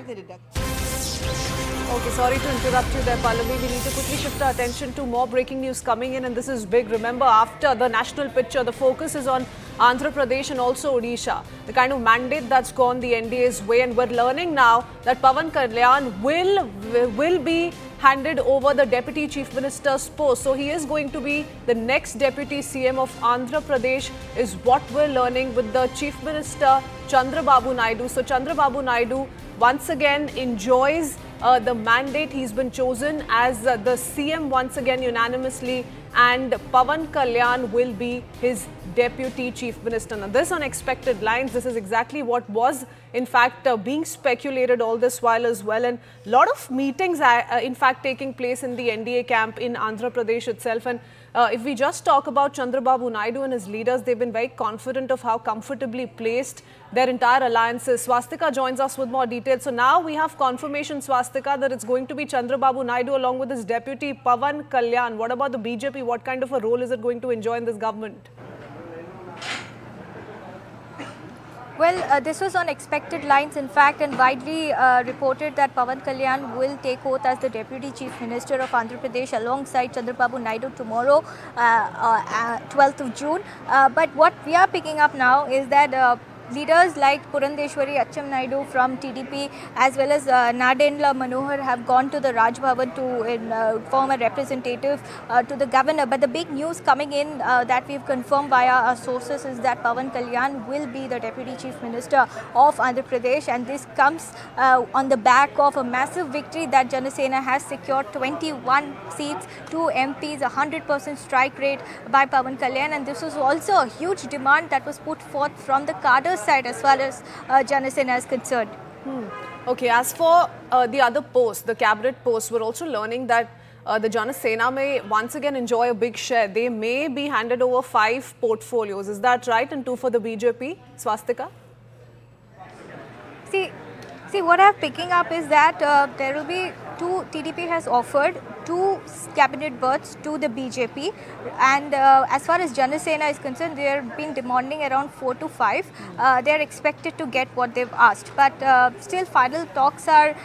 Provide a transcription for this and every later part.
the reduction. Okay, sorry to interrupt you there, Pallavi. We need to quickly shift our attention to more breaking news coming in, and this is big. Remember, after the national picture, the focus is on Andhra Pradesh and also Odisha. The kind of mandate that's gone the NDA's way, and we're learning now that Pawan Kalyan will be handed over the Deputy Chief Minister's post. So he is going to be the next Deputy CM of Andhra Pradesh, is what we're learning with the Chief Minister Chandrababu Naidu. So Chandrababu Naidu once again enjoys the mandate. He's been chosen as the CM once again unanimously, and Pawan Kalyan will be his Deputy Chief Minister. Now, this unexpected lines, this is exactly what was in fact being speculated all this while as well, and a lot of meetings in fact taking place in the NDA camp in Andhra Pradesh itself. And if we just talk about Chandrababu Naidu and his leaders, they've been very confident of how comfortably placed their entire alliance is. Swastika joins us with more details. So now we have confirmation, Swastika, that it's going to be Chandrababu Naidu along with his deputy Pawan Kalyan. What about the BJP? What kind of a role is it going to enjoy in this government? Well, this was on expected lines, in fact, and widely reported that Pawan Kalyan will take oath as the Deputy Chief Minister of Andhra Pradesh alongside Chandrababu Naidu tomorrow, 12th of June. But what we are picking up now is that leaders like Purandeshwari Acham Naidu from TDP as well as Nadendra Manohar have gone to the Raj Bhavan to form a representative to the governor. But the big news coming in that we've confirmed via our sources is that Pawan Kalyan will be the Deputy Chief Minister of Andhra Pradesh, and this comes on the back of a massive victory that Jana Sena has secured, 21 seats, 2 MPs, 100% strike rate by Pawan Kalyan, and this was also a huge demand that was put forth from the cadre side as far as Jana Sena is concerned. Okay, as for the other posts, the cabinet posts, we're also learning that the Jana Sena may once again enjoy a big share. They may be handed over 5 portfolios. Is that right? And 2 for the BJP, Swastika? See, what I'm picking up is that there will be TDP has offered 2 cabinet berths to the BJP, and as far as Jana Sena is concerned, they have been demanding around 4 to 5. They are expected to get what they've asked, but still final talks are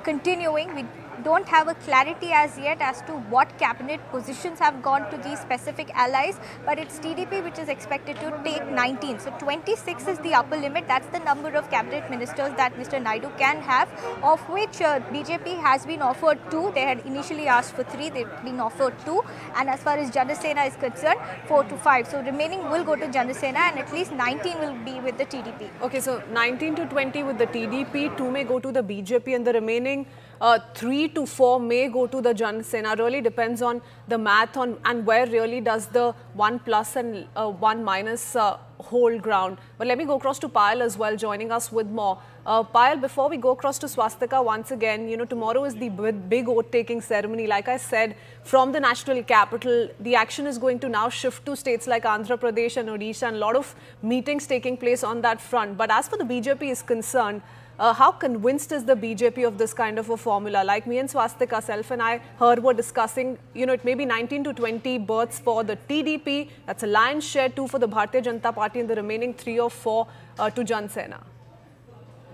continuing. We don't have a clarity as yet as to what cabinet positions have gone to these specific allies, but it's TDP which is expected to take 19. So 26 is the upper limit. That's the number of cabinet ministers that Mr. Naidu can have, of which BJP has been offered 2. They had initially asked for 3. They've been offered 2. And as far as Jana Sena is concerned, 4 to 5. So remaining will go to Jana Sena, and at least 19 will be with the TDP. Okay, so 19 to 20 with the TDP, 2 may go to the BJP, and the remaining 3 to 4 may go to the Jana Sena. Really depends on the math on and where really does the 1 plus and 1 minus hold ground. But let me go across to Payal as well, joining us with more. Payal, before we go across to Swastika once again, you know, tomorrow is the big oath-taking ceremony. Like I said, from the national capital, the action is going to now shift to states like Andhra Pradesh and Odisha, and a lot of meetings taking place on that front. But as for the BJP is concerned, how convinced is the BJP of this kind of a formula? Like me and Swastika, self and I heard were discussing, you know, it may be 19 to 20 berths for the TDP. That's a lion's share, 2 for the Bharatiya Janata Party, and the remaining 3 or 4 to Jana Sena.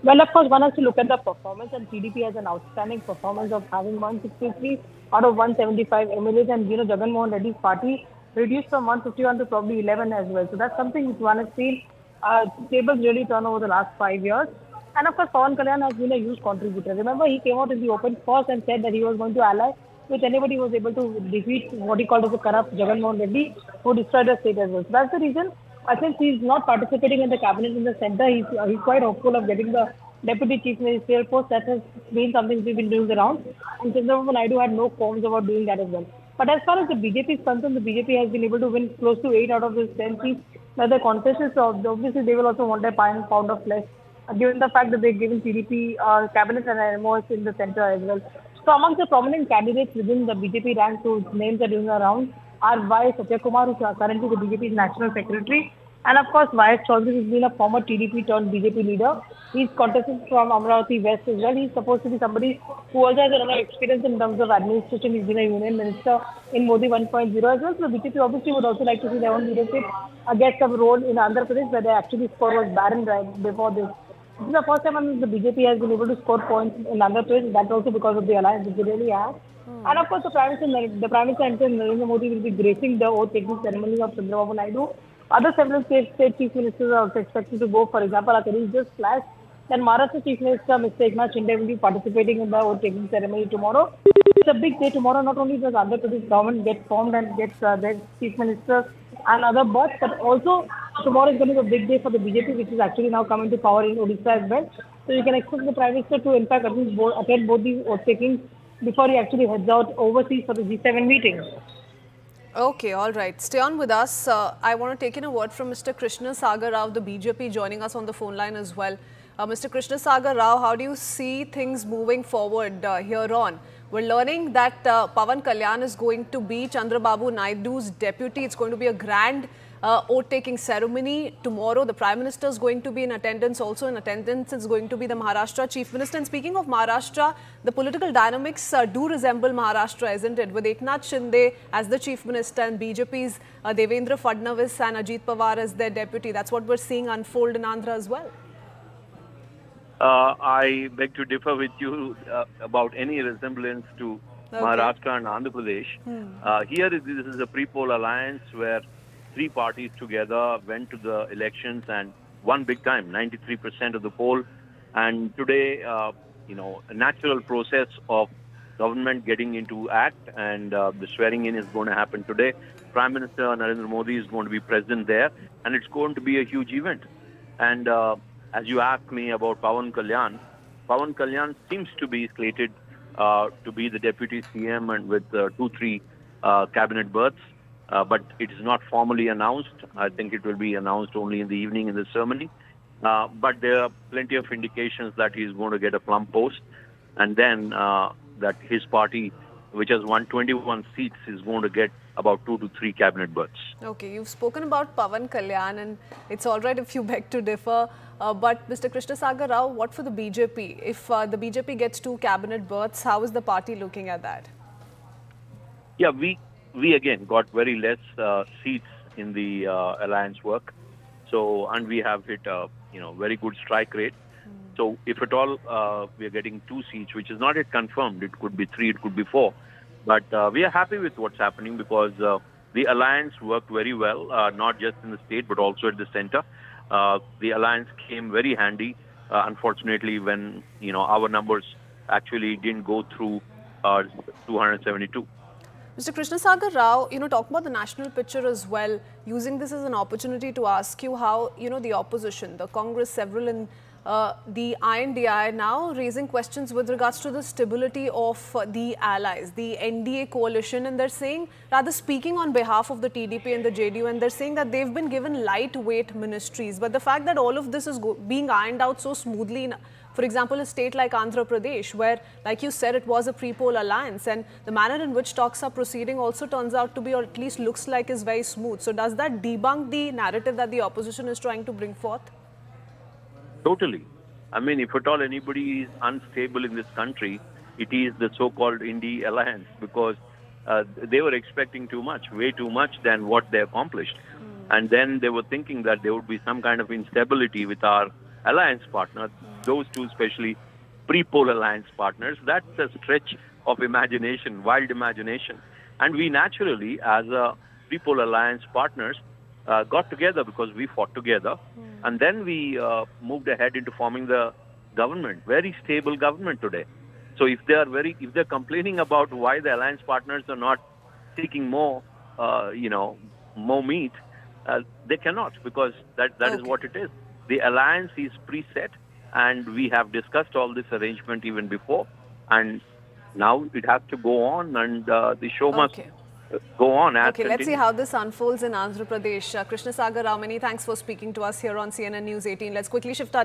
Well, of course, one has to look at the performance, and TDP has an outstanding performance of having 163 out of 175 MLAs, and, you know, Jagan Mohan Reddy's party reduced from 151 to probably 11 as well. So that's something which one has seen tables really turn over the last 5 years. And of course, Pawan Kalyan has been a huge contributor. Remember, he came out in the open first and said that he was going to ally with anybody who was able to defeat what he called as a corrupt Jagan Mohan Reddy, who destroyed the state as well. So that's the reason, since he's not participating in the cabinet in the centre, he's quite hopeful of getting the Deputy Chief Ministerial post. That has been something we've been doing around. And Chandrababu Naidu had no qualms about doing that as well. But as far as the BJP is concerned, the BJP has been able to win close to 8 out of the 10 seats. Now the contest is, obviously they will also want a pound of flesh, given the fact that they've given TDP cabinet and MOS in the centre as well. So amongst the prominent candidates within the BJP ranks whose names are doing around are Y. Satyakumar, who is currently the BJP's National Secretary, and of course Y. Chaudhary, who's been a former TDP turned BJP leader. He's contested from Amravati West as well. He's supposed to be somebody who also has a lot of experience in terms of administration. He's been a union minister in Modi 1.0 as well. So BJP obviously would also like to see their own leadership get some role in Andhra Pradesh, where the actually score was barren right before this. This is the first time the BJP has been able to score points in Andhra Pradesh. That's also because of the alliance which they really have. And of course, the Prime Minister Narendra Modi will be gracing the oath-taking ceremony of Chandrababu Naidu. Other several state chief ministers are also expected to go. For example, Akari just flashed that Maharashtra Chief Minister Mr. Eknath Shinde will be participating in the oath-taking ceremony tomorrow. It's a big day tomorrow. Not only does Andhra Pradesh government get formed and gets their chief ministers and other births, but also tomorrow is going to be a big day for the BJP, which is actually now coming to power in Odisha as well. So you can expect the Prime Minister to, in fact, at least attend both these oath-takings before he actually heads out overseas for the G7 meeting. Okay, all right. Stay on with us. I want to take in a word from Mr. Krishna Sagar Rao, the BJP, joining us on the phone line as well. Mr. Krishna Sagar Rao, how do you see things moving forward here on? We're learning that Pawan Kalyan is going to be Chandrababu Naidu's deputy. It's going to be a grand oath-taking ceremony. Tomorrow, the Prime Minister is going to be in attendance. Also in attendance is going to be the Maharashtra Chief Minister. And speaking of Maharashtra, the political dynamics do resemble Maharashtra, isn't it? With Eknath Shinde as the Chief Minister and BJP's Devendra Fadnavis and Ajit Pawar as their deputy. That's what we're seeing unfold in Andhra as well. I beg to differ with you about any resemblance to Maharashtra and Andhra Pradesh. Here, this is a pre-poll alliance where three parties together went to the elections and won big time, 93% of the poll. And today, a natural process of government getting into act and the swearing in is going to happen today. Prime Minister Narendra Modi is going to be present there, and it's going to be a huge event. And as you asked me about Pawan Kalyan seems to be slated to be the deputy CM and with 2-3 cabinet berths. But it is not formally announced. I think it will be announced only in the evening in the ceremony. But there are plenty of indications that he is going to get a plum post. And then that his party, which has won 21 seats, is going to get about 2 to 3 cabinet berths. Okay, you've spoken about Pawan Kalyan, and it's all right if you beg to differ. But Mr. Krishna Sagar Rao, what for the BJP? If the BJP gets 2 cabinet berths, how is the party looking at that? Yeah, we again got very less seats in the alliance work. So, and we have hit a very good strike rate. So if at all we are getting 2 seats, which is not yet confirmed, it could be 3, it could be 4. But we are happy with what's happening because the alliance worked very well, not just in the state, but also at the center. The alliance came very handy, unfortunately, when, our numbers actually didn't go through 272. Mr. Krishna Sagar Rao, talking about the national picture as well, using this as an opportunity to ask you how, the opposition, the Congress, several in the INDI now raising questions with regards to the stability of the allies, the NDA coalition, and they're saying, rather speaking on behalf of the TDP and the JDU, and they're saying that they've been given lightweight ministries. But the fact that all of this is being ironed out so smoothly in, for example, a state like Andhra Pradesh, where, like you said, it was a pre-poll alliance, and the manner in which talks are proceeding also turns out to be, or at least looks like, is very smooth. So does that debunk the narrative that the opposition is trying to bring forth? Totally. I mean, if at all anybody is unstable in this country, it is the so-called Indie alliance, because they were expecting too much, way too much than what they accomplished. And then they were thinking that there would be some kind of instability with our alliance partner, those two especially pre-poll alliance partners. That's a stretch of imagination, wild imagination. And we naturally, as a pre-poll alliance partners, got together because we fought together. And then we moved ahead into forming the government, very stable government today. So if they're complaining about why the alliance partners are not seeking more, more meat, they cannot, because that is what it is. The alliance is preset, and we have discussed all this arrangement even before, and now it has to go on, and the show must go on. Okay, let's see how this unfolds in Andhra Pradesh. Krishna Sagar Rao, many thanks for speaking to us here on CNN News 18. Let's quickly shift our